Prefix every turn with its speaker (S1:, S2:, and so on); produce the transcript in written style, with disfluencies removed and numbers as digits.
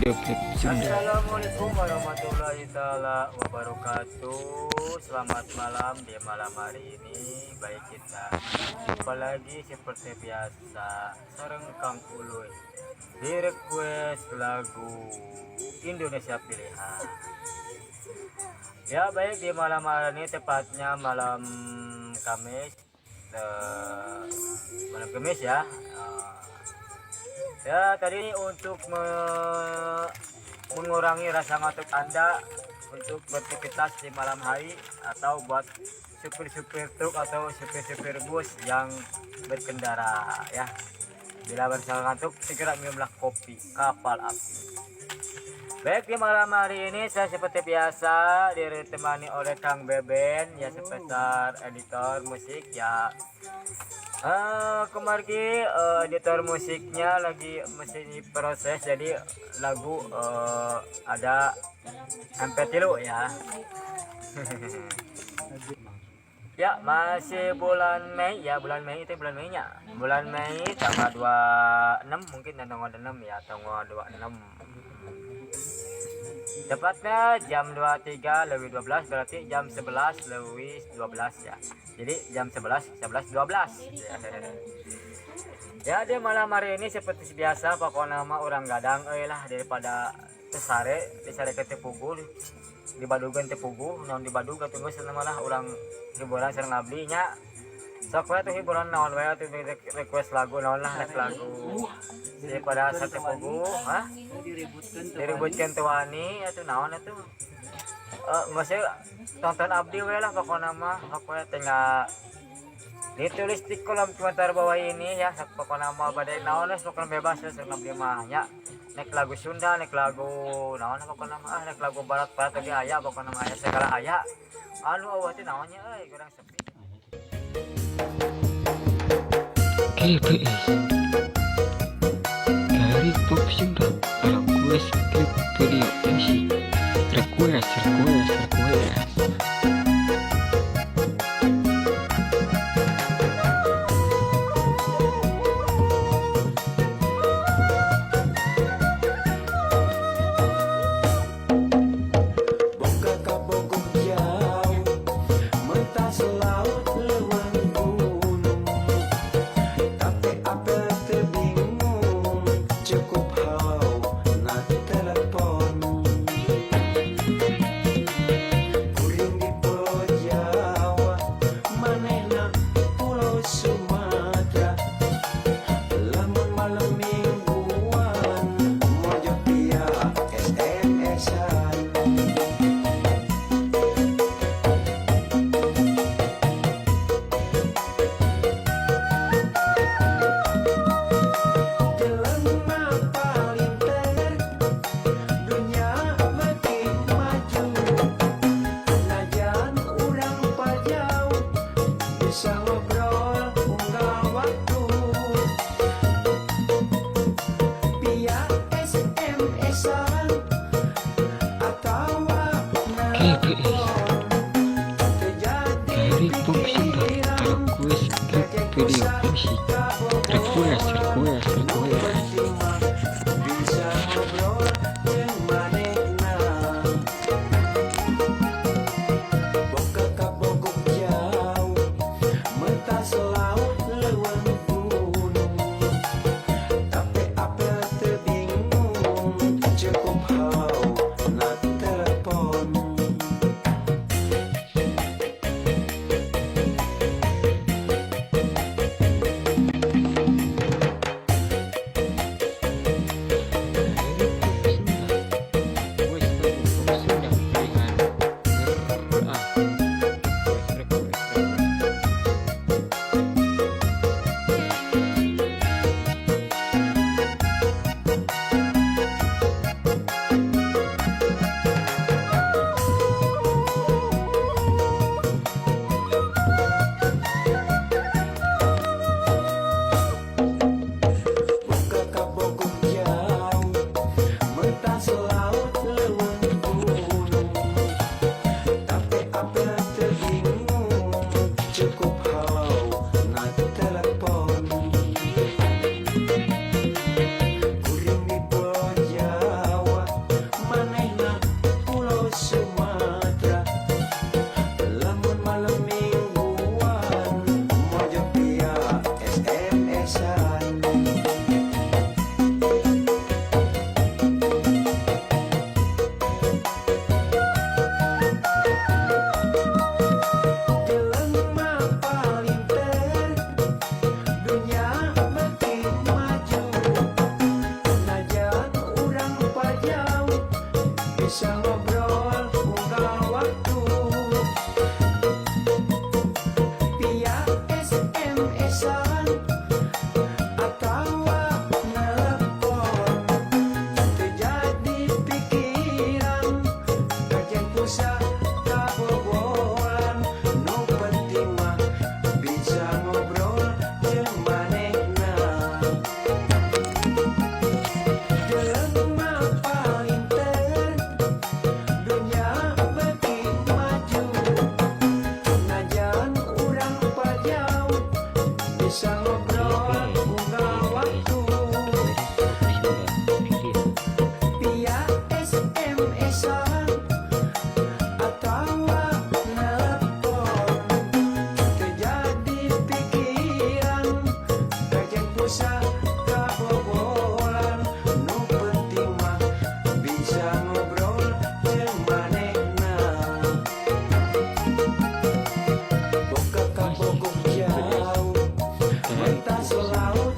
S1: Assalamualaikum warahmatullahi taala wabarakatuh. Selamat malam di malam hari ini. Baik, kita jumpa lagi seperti biasa sareng Kang Uluy di request lagu Indonesia Pilihan. Ya baik, di malam hari ini tepatnya malam Kamis, ya. Ya tadi untuk mengurangi rasa ngantuk Anda untuk beraktivitas di malam hari, atau buat supir-supir truk atau supir-supir bus yang berkendara ya. Bila merasa ngantuk, segera minumlah kopi kapal api. Baik, di malam hari ini saya seperti biasa ditemani oleh Kang Beben ya, sebesar editor musik ya. Kemarin editor musiknya lagi masih proses, jadi lagu ada MP3 ya. Ya masih bulan Mei ya, bulan Mei itu bulan Mei-nya. Bulan Mei tanggal 26 mungkin, tanggal 26 ya, tanggal 26. Tepatnya jam 23:12, berarti jam 11:12 ya. Jadi jam 11:12 ya. Di malam hari ini seperti biasa pokoknya nama orang gadang lah, daripada disare ke Tepugu di Badugan Tepugu non di Baduga tunggu senama lah orang hiburan sareng abdi nya. Sok we tuh hiburan naon we tuh request lagu naon lah, lagu daripada sa Tepugu diributkan tuani atuh naon atuh. Masih tonton abdi we lah pokoknya mah, pokoknya tinggal ditulis di kolom komentar bawah ini ya. Pokoknya mah badai naon lah, pokoknya bebas ya sareng abdi mah nya. Nek lagu Sunda, nek lagu naon pokoknya mah, nek lagu barat-barat tadi aya, pokoknya mah aya segala aya. Anu eueuh teh naonnya euy, kurang sepi.
S2: GPS dari Pop Sunda request klip video musik request
S3: Cukup hal bisa ngobrol unggal waktu via SMS-an atau nelpon. Terjadi pikiran kajian pusat kabobolan, nu penting mah bisa ngobrol jeung manehna. Jelema paling teu dunya beuki maju, najan urang pajau bisa ngobrol unggal waktu via SMS-an atau nelpon. Terjadi pikiran kajian pusat kabobolan, nu penting mah bisa ngobrol jeung manehna. Boga kabogok jauh mentas laut